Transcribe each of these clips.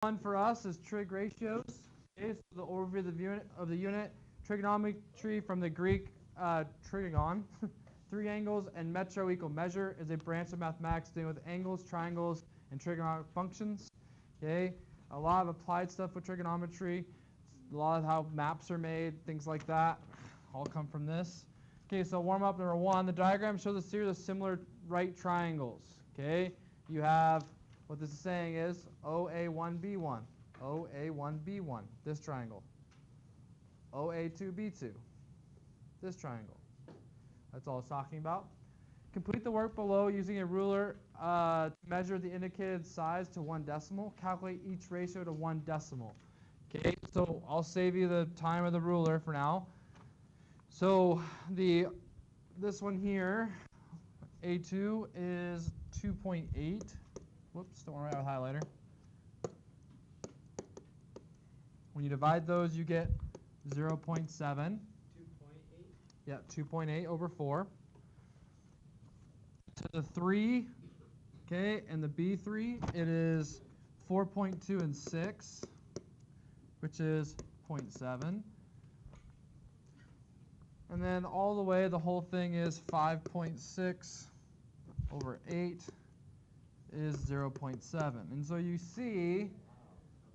one for us is trig ratios. Okay, so the overview of the unit. Trigonometry from the Greek trigon, three angles, and metro equal measure is a branch of mathematics dealing with angles, triangles, and trigonometric functions. Okay, a lot of applied stuff with trigonometry. A lot of how maps are made, things like that, all come from this. Okay, so warm up number one. The diagram shows a series of similar right triangles. Okay, you have what this is saying is OA1B1, OA1B1, this triangle. OA2B2, this triangle. That's all it's talking about. Complete the work below using a ruler to measure the indicated size to 1 decimal. Calculate each ratio to 1 decimal. Okay, so I'll save you the time of the ruler for now. So this one here, A2 is 2.8. Whoops, don't want to write with highlighter. When you divide those, you get 0.7. 2.8? Yeah, 2.8 over 4. To the 3, okay, and the B3, it is 4.2 and 6, which is 0.7. And then all the way, the whole thing is 5.6 over 8 is 0.7. And so you see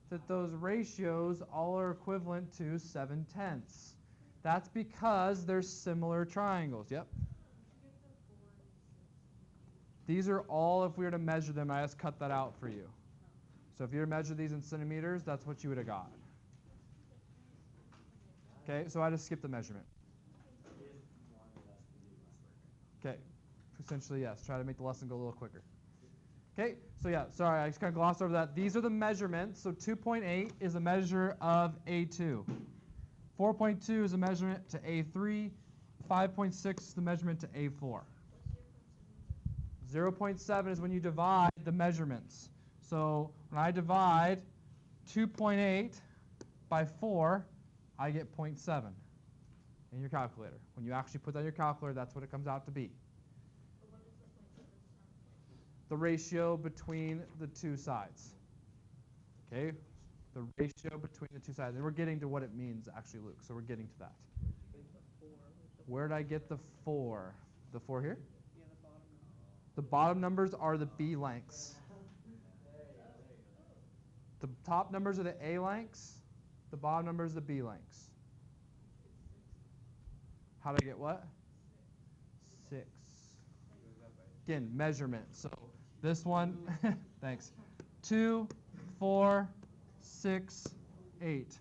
that those ratios all are equivalent to 7/10. That's because they're similar triangles. Yep. These are all, if we were to measure them, I just cut that out for you. So if you were to measure these in centimeters, that's what you would have got. Okay, so I just skipped the measurement. Okay, essentially yes. Try to make the lesson go a little quicker. Okay, so yeah, sorry, I just kind of glossed over that. These are the measurements. So 2.8 is a measure of A2. 4.2 is a measurement to A3. 5.6 is the measurement to A4. 0.7 is when you divide the measurements. So when I divide 2.8 by 4, I get 0.7 in your calculator. When you actually put that in your calculator, that's what it comes out to be. The ratio between the two sides. Okay? The ratio between the two sides. And we're getting to what it means, actually, Luke. So we're getting to that. Where did I get the 4? The 4 here? Yeah, the bottom number. The bottom numbers are the B lengths. The top numbers are the A lengths. The bottom numbers are the B lengths. How do I get what? 6. Again, measurement. So this one, thanks. 2, 4, 6, 8.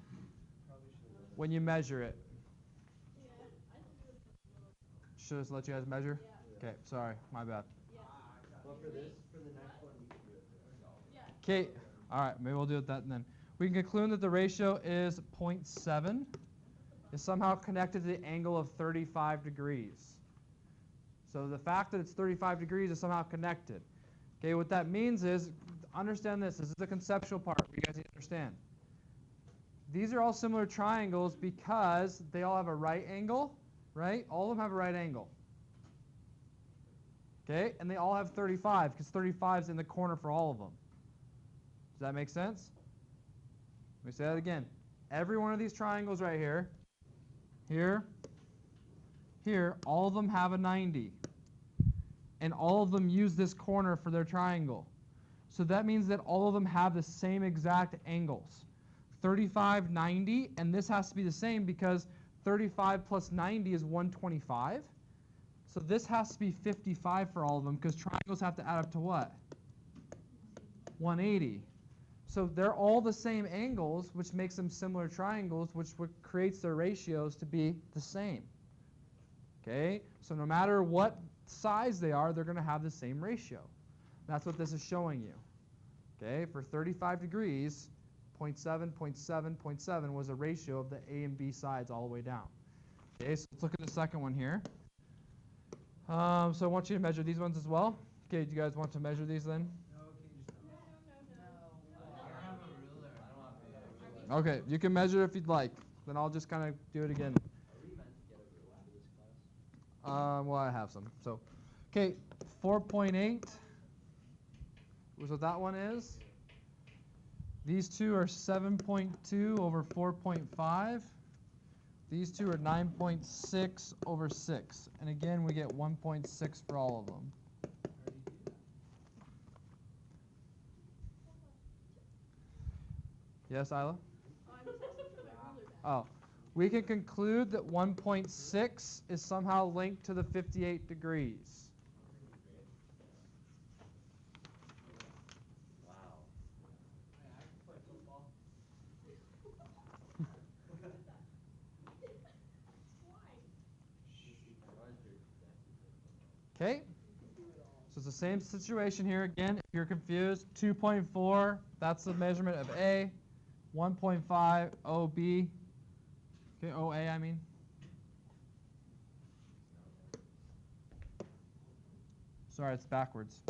When you measure it. Should I just let you guys measure? Okay, sorry, my bad. Well, for the next one, you can do it. Okay, all right, maybe we'll do it that then. We can conclude that the ratio is 0.7. Is somehow connected to the angle of 35 degrees. So the fact that it's 35 degrees is somehow connected. Okay, what that means is, understand this. This is the conceptual part you guys need to understand. These are all similar triangles because they all have a right angle, right? All of them have a right angle. Okay, and they all have 35 because 35 is in the corner for all of them. Does that make sense? Let me say that again. Every one of these triangles right here, here, all of them have a 90. And all of them use this corner for their triangle. So that means that all of them have the same exact angles. 35, 90, and this has to be the same because 35 plus 90 is 125. So this has to be 55 for all of them because triangles have to add up to what? 180. So they're all the same angles, which makes them similar triangles, which creates their ratios to be the same. Okay? So no matter what size they are, they're going to have the same ratio. That's what this is showing you. Okay? For 35 degrees, 0.7, 0.7, 0.7 was a ratio of the A and B sides all the way down. Okay, so let's look at the second one here. So I want you to measure these ones as well. Okay, do you guys want to measure these then? Okay, you can measure if you'd like. Then I'll just kind of do it again. Well, I have some. So, okay, 4.8 was what that one is. These two are 7.2 over 4.5. These two are 9.6 over 6. And again, we get 1.6 for all of them. Yes, Isla? Oh. We can conclude that 1.6 is somehow linked to the 58 degrees. Wow. I can play football. Okay? So it's the same situation here again. If you're confused, 2.4, that's the measurement of A. 1.5, OB. Okay, OA, I mean. Sorry, it's backwards.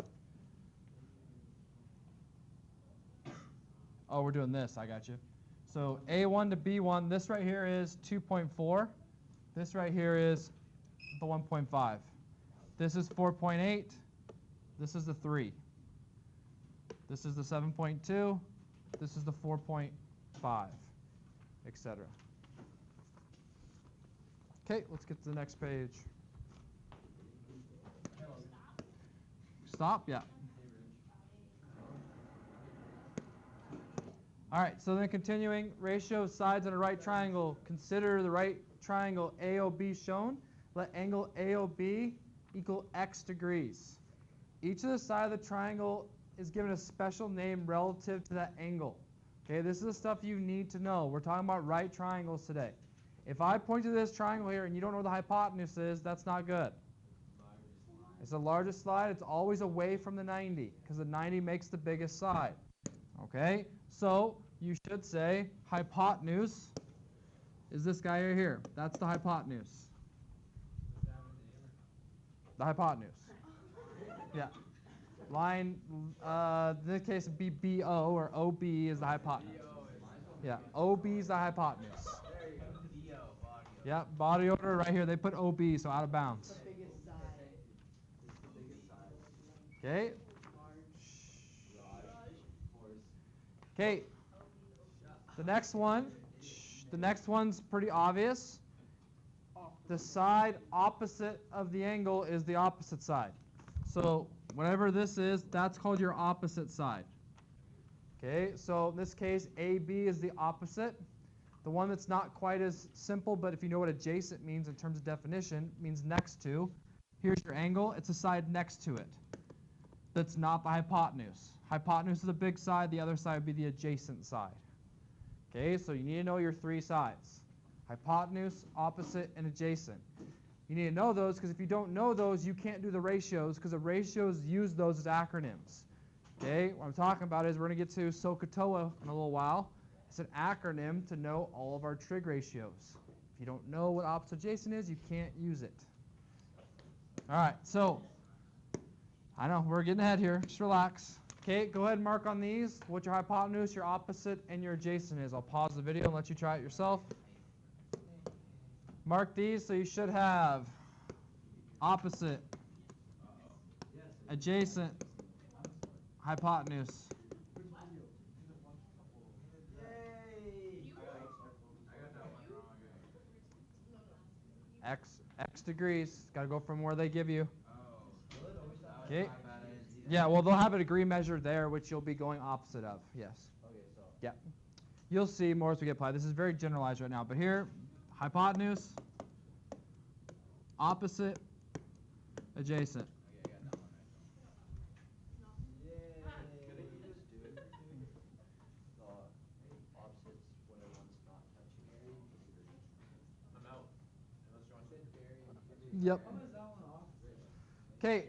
Oh, we're doing this. I got you. So A1 to B1, this right here is 2.4. This right here is the 1.5. This is 4.8. This is the 3. This is the 7.2. This is the 4.5, etc. Okay, let's get to the next page. Stop? Yeah. All right, so then continuing, ratio of sides in a right triangle. Consider the right triangle AOB shown. Let angle AOB equal x degrees. Each of the sides of the triangle is given a special name relative to that angle. Okay, this is the stuff you need to know. We're talking about right triangles today. If I point to this triangle here and you don't know where the hypotenuse is, that's not good. It's the largest side. It's always away from the 90 because the 90 makes the biggest side. Okay, so you should say hypotenuse is this guy right here. That's the hypotenuse. The hypotenuse. Yeah. Line, in this case, it'd be BO, or OB is the hypotenuse. Yeah, OB is the hypotenuse. Yeah, body odor right here. They put OB, so out of bounds. Okay. Okay. The next one. The next one's pretty obvious. The side opposite of the angle is the opposite side. So whatever this is, that's called your opposite side. Okay, so in this case, AB is the opposite. The one that's not quite as simple, but if you know what adjacent means in terms of definition, means next to. Here's your angle. It's a side next to it. That's not the hypotenuse. Hypotenuse is the big side. The other side would be the adjacent side. Okay, so you need to know your three sides. Hypotenuse, opposite, and adjacent. You need to know those because if you don't know those, you can't do the ratios because the ratios use those as acronyms. Okay, what I'm talking about is we're going to get to SOHCAHTOA in a little while. It's an acronym to know all of our trig ratios. If you don't know what opposite adjacent is, you can't use it. All right, so I know we're getting ahead here. Just relax. Okay, go ahead and mark on these what your hypotenuse, your opposite, and your adjacent is. I'll pause the video and let you try it yourself. Mark these, so you should have opposite, adjacent, hypotenuse. X degrees. Got to go from where they give you. Okay. Yeah, well, they'll have a degree measure there, which you'll be going opposite of. Yes. Okay, so. Yeah. You'll see more as we get applied. This is very generalized right now, but here, hypotenuse, opposite, adjacent. Okay, I got that one right. Yay. Couldn't you just do it? The opposites when one's not touching. I'm out. Unless you want to. Yep. Okay.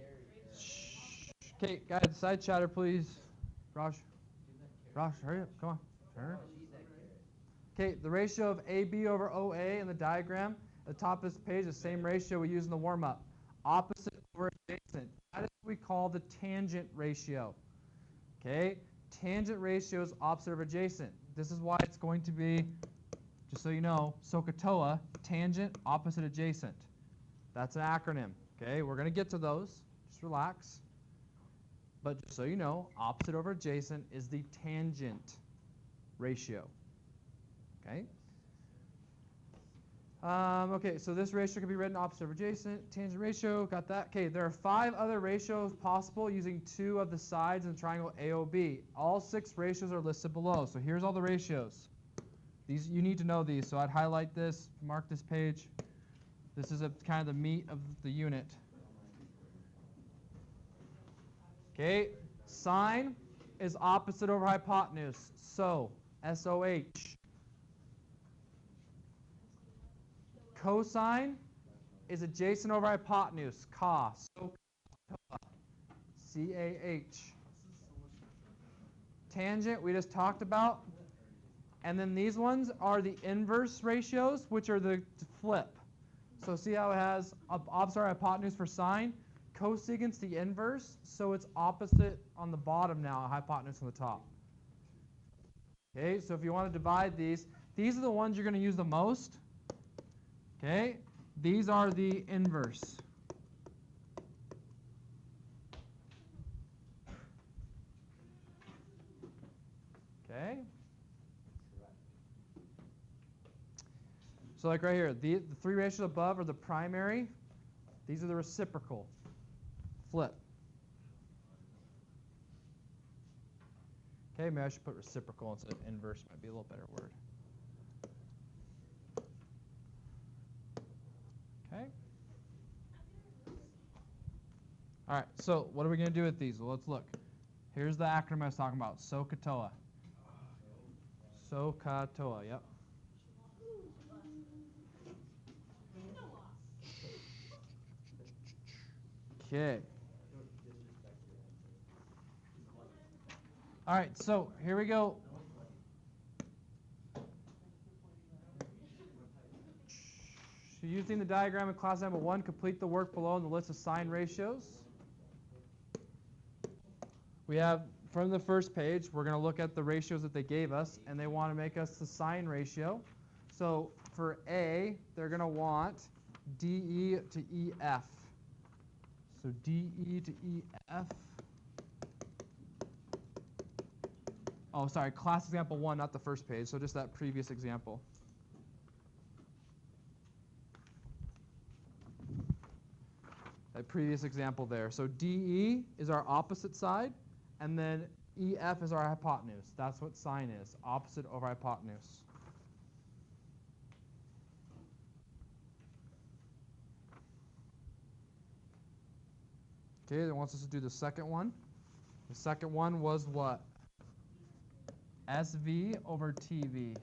Okay, guys, side chatter, please. Raj, hurry up. Come on. Turn. Okay, the ratio of AB over OA in the diagram at the top of this page, the same ratio we use in the warm-up. Opposite over adjacent. That is what we call the tangent ratio. Okay, tangent ratio is opposite of adjacent. This is why it's going to be, just so you know, SOHCAHTOA, tangent, opposite, adjacent. That's an acronym. Okay, we're going to get to those. Just relax. But just so you know, opposite over adjacent is the tangent. ratio. Okay? Okay, so this ratio can be written opposite over adjacent, tangent ratio, got that? Okay, there are 5 other ratios possible using 2 of the sides in the triangle AOB. All 6 ratios are listed below. So here's all the ratios. These you need to know these, so I'd highlight this, mark this page. This is kind of the meat of the unit. Okay, sine is opposite over hypotenuse, so SOH. Cosine is adjacent over hypotenuse, cos, so CAH. Tangent we just talked about. And then these ones are the inverse ratios, which are the flip. So see how it has opposite hypotenuse for sine? Cosecant's the inverse, so it's opposite on the bottom now, hypotenuse on the top. Okay, so if you want to divide these are the ones you're going to use the most. Okay, these are the inverse. Okay. So like right here, the 3 ratios above are the primary. These are the reciprocal. Flip. Okay, maybe I should put reciprocal instead of inverse. Might be a little better word. Okay. All right, so what are we going to do with these? Well, let's look. Here's the acronym I was talking about, SOHCAHTOA. SOHCAHTOA, yep. Okay. All right, so here we go. So using the diagram in class number 1, complete the work below in the list of sine ratios. We have, from the first page, we're going to look at the ratios that they gave us, and they want to make us the sine ratio. So for A, they're going to want DE to EF. So DE to EF. Oh, sorry, class example 1, not the first page, so just that previous example. That previous example there. So DE is our opposite side, and then EF is our hypotenuse. That's what sine is, opposite over hypotenuse. Okay, it wants us to do the second one. The second one was what? SV over TV.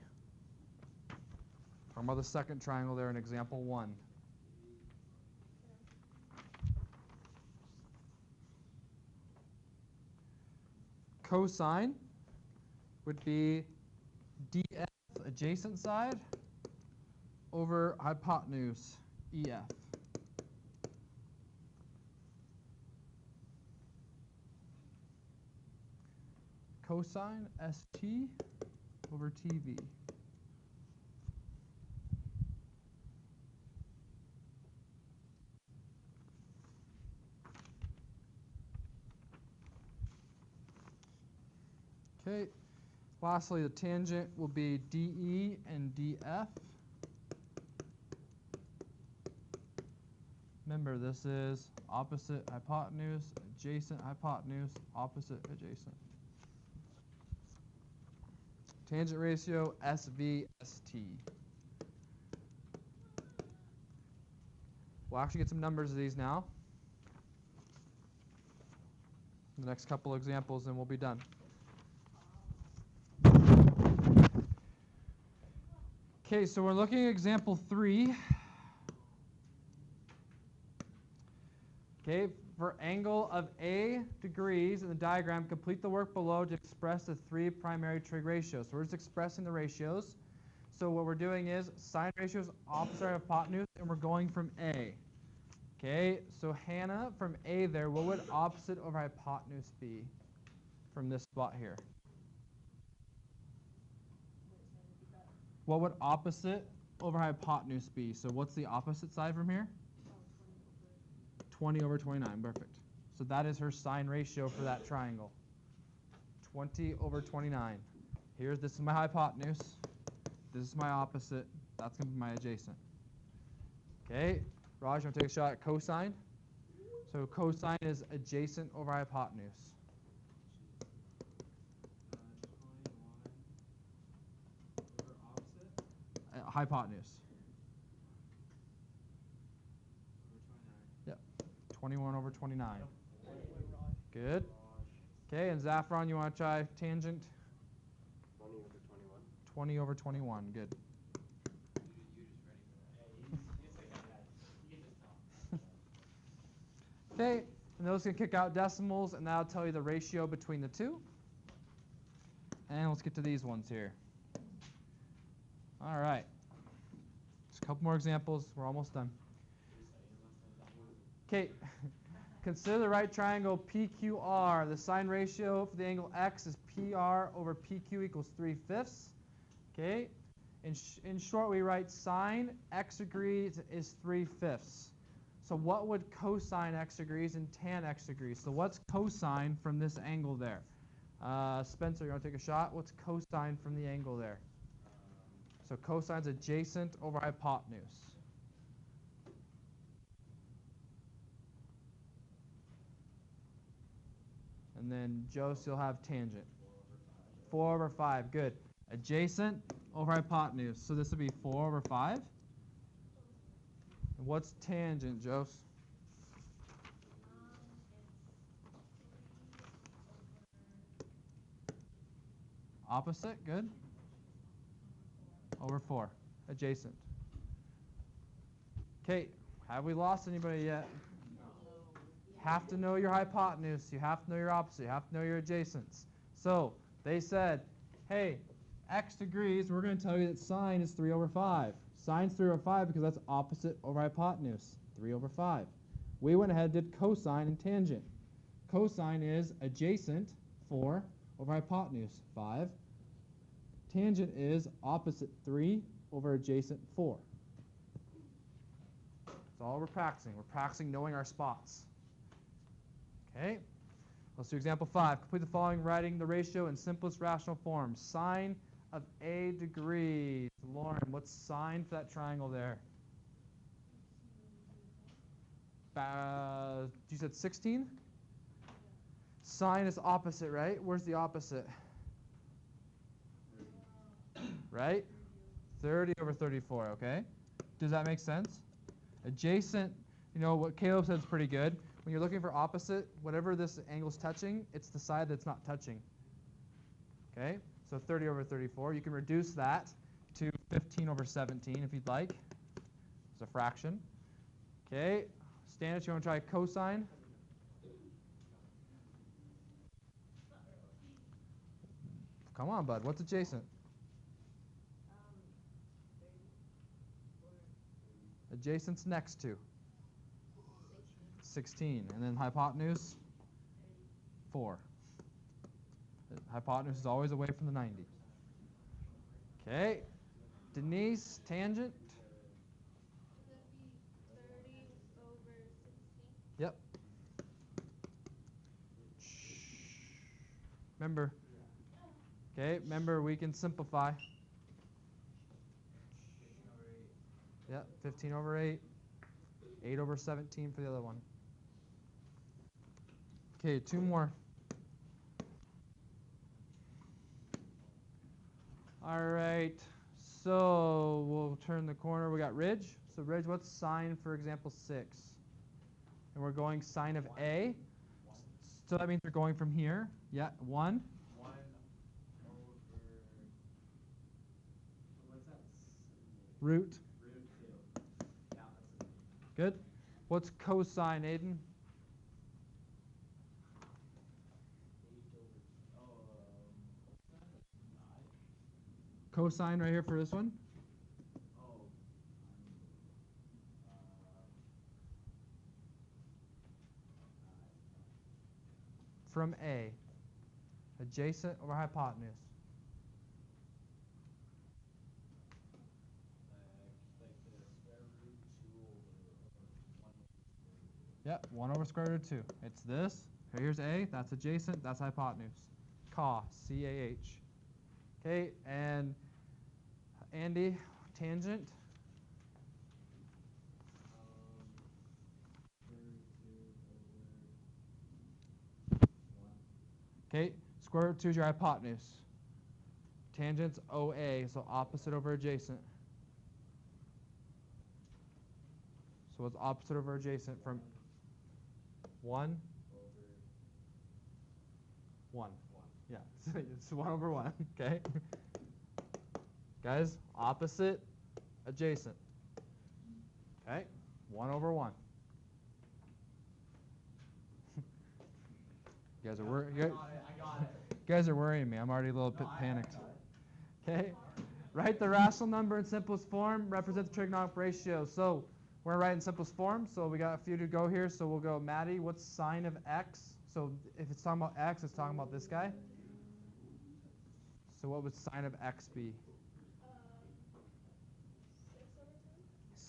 Talking about the second triangle there in example 1. Cosine would be DF, adjacent side, over hypotenuse, EF. Cosine, ST, over TV. Okay, lastly, the tangent will be DE and DF. Remember, this is opposite hypotenuse, adjacent hypotenuse, opposite adjacent. Tangent ratio, SV, ST. We'll actually get some numbers of these now. The next couple examples, and we'll be done. Okay, so we're looking at example 3. Okay, for angle of A degrees in the diagram, complete the work below to express the 3 primary trig ratios. So we're just expressing the ratios. So what we're doing is sine ratios opposite hypotenuse, and we're going from A. Okay, so Hannah, from A there, what would opposite over hypotenuse be from this spot here? What would opposite over hypotenuse be? So what's the opposite side from here? 20 over 29, perfect. So that is her sine ratio for that triangle. 20 over 29. This is my hypotenuse. This is my opposite. That's going to be my adjacent. Okay, Raj, you want to take a shot at cosine? So cosine is adjacent over hypotenuse. 21 over opposite. Hypotenuse. Over 29. Yep, 21 over 29. Good. Okay, and Zaffron, you want to try tangent? 20 over 21. 20 over 21, good. You're just ready for that. You can just tell. Okay, and those can kick out decimals, and that'll tell you the ratio between the two. And let's get to these ones here. All right. Just a couple more examples. We're almost done. Okay, consider the right triangle PQR. The sine ratio for the angle x is PR over PQ equals 3/5. Okay, in short, we write sine x degrees is 3/5. So what would cosine x degrees and tan x degrees? So what's cosine from this angle there? Spencer, you want to take a shot? What's cosine from the angle there? So cosine's adjacent over hypotenuse. And then Jose, you'll have tangent. 4 over 5, good. Adjacent over hypotenuse. So this would be 4 over 5. And what's tangent, Jose? Opposite, good. Over 4, adjacent. Okay, have we lost anybody yet? You have to know your hypotenuse. You have to know your opposite. You have to know your adjacents. So they said, hey, x degrees, we're going to tell you that sine is 3 over 5. Sine's 3 over 5 because that's opposite over hypotenuse, 3 over 5. We went ahead and did cosine and tangent. Cosine is adjacent, 4, over hypotenuse, 5. Tangent is opposite 3 over adjacent 4. That's all we're practicing. We're practicing knowing our spots. Okay, let's do example 5. Complete the following, writing the ratio in simplest rational form. Sine of a degrees. Lauren, what's sine for that triangle there? You said 16? Sine is opposite, right? Where's the opposite? Right? 30 over 34, okay? Does that make sense? Adjacent, you know, what Caleb said is pretty good. When you're looking for opposite, whatever this angle's touching, it's the side that's not touching. Okay? So 30 over 34. You can reduce that to 15 over 17 if you'd like. It's a fraction. Okay? Stanis, you want to try cosine? Come on, bud. What's adjacent? Adjacent's next to 16. And then hypotenuse? 4. The hypotenuse is always away from the 90. Okay. Denise, tangent? Would that be 30 over 16? Yep. Remember. Okay, remember we can simplify. 15 over 8. Yep, 15 over 8. 8 over 17 for the other one. Okay, 2 more. All right, so we'll turn the corner. We got Ridge. So Ridge, what's sine for example 6? And we're going sine of A. So that means we're going from here. Yeah, 1. 1 over. What's that? Root. Root 2. Yeah, that's it. Good. What's cosine, Aiden? 8 over. Cosine right here for this one? Oh. From A. Adjacent over hypotenuse. Like the square root 2 over 1 over square root. Yep, 1 over square root of 2. It's this. Here's A. That's adjacent. That's hypotenuse. CAH. C-A-H. Okay, and Andy, tangent. 32 over 1. Okay, square root 2 is your hypotenuse. Tangent's OA, so opposite over adjacent. So what's opposite over adjacent from 1? Over 1. 1. Yeah, so it's 1 over 1, okay? Guys, opposite, adjacent. Okay, 1 over 1. You guys are worried. I got it. You guys are worrying me. I'm already a little bit panicked. Okay, write the rational number in simplest form. Represent the trigonomic ratio. So we're gonna write in simplest form. So we got a few to go here. So we'll go, Maddie. What's sine of x? So if it's talking about x, it's talking about this guy. So what would sine of x be?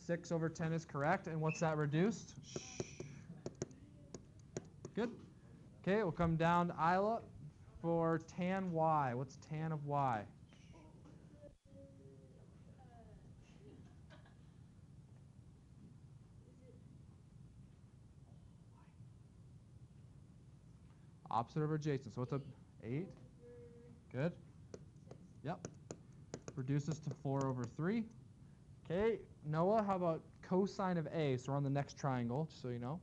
6 over 10. 6 over 10 is correct. And what's that reduced? Shh. Good. Okay, we'll come down to Isla for tan y. What's tan of y? Opposite over adjacent. So what's up? 8. Good. Yep. Reduces to 4 over 3. Okay, Noah, how about cosine of A? So we're on the next triangle, just so you know.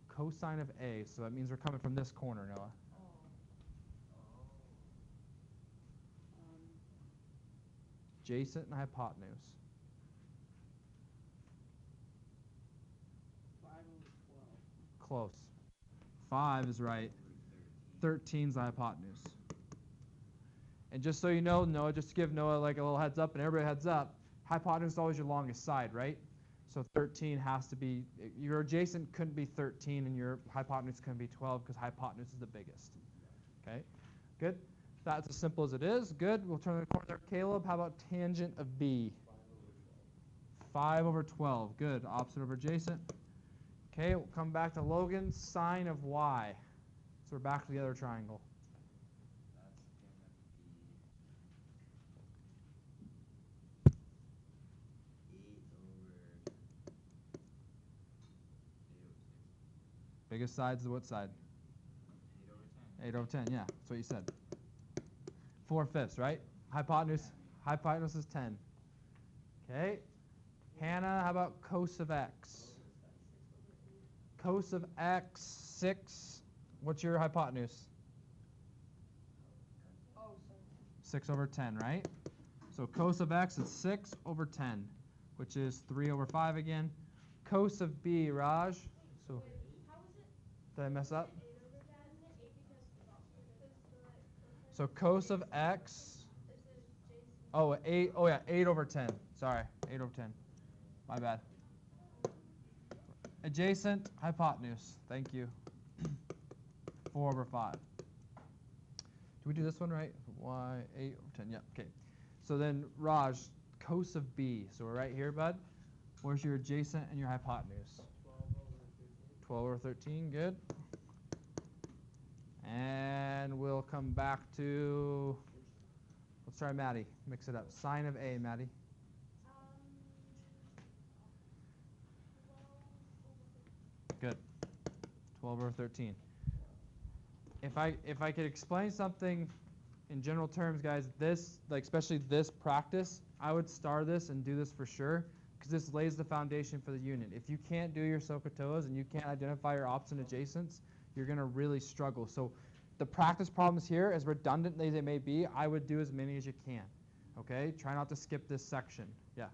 Cosine of A. So that means we're coming from this corner, Noah. Adjacent and hypotenuse. 5 over 12. Close. 5 is right. 13 is the hypotenuse. And just so you know, Noah, just to give Noah like a little heads up and everybody heads up, hypotenuse is always your longest side, right? So 13 has to be, your adjacent couldn't be 13 and your hypotenuse couldn't be 12 because hypotenuse is the biggest. Okay, good. That's as simple as it is. Good. We'll turn the corner there. Caleb, how about tangent of B? 5 over 12. Good. Opposite over adjacent. Okay, we'll come back to Logan. Sine of y. So we're back to the other triangle. Biggest side's the what side? 8 over 10, yeah. That's what you said. 4/5, right? Hypotenuse is 10. Okay. Hannah, how about cos of x? Cos of x, 6. What's your hypotenuse? 6 over 10, right? So cos of x is 6 over 10, which is 3 over 5 again. Cos of b, Raj. So did I mess up? So cos of x. Oh, 8. Oh yeah, 8 over 10. Sorry, 8 over 10. My bad. Adjacent hypotenuse. Thank you. 4 over 5. Did we do this one right? Y 8 over 10. Yeah. Okay. So then Raj, cos of b. So we're right here, bud. Where's your adjacent and your hypotenuse? 12 over 13. Good. And we'll come back to, let's try Maddie. Mix it up. Sine of A, Maddie. 12 over 13. Good. 12 over 13. If I could explain something in general terms, guys, this, like especially this practice, I would star this and do this for sure, because this lays the foundation for the unit. If you can't do your SOHCAHTOAs and you can't identify your opposite and adjacents, you're going to really struggle. So the practice problems here, as redundant as they may be, I would do as many as you can. Okay? Try not to skip this section. Yeah.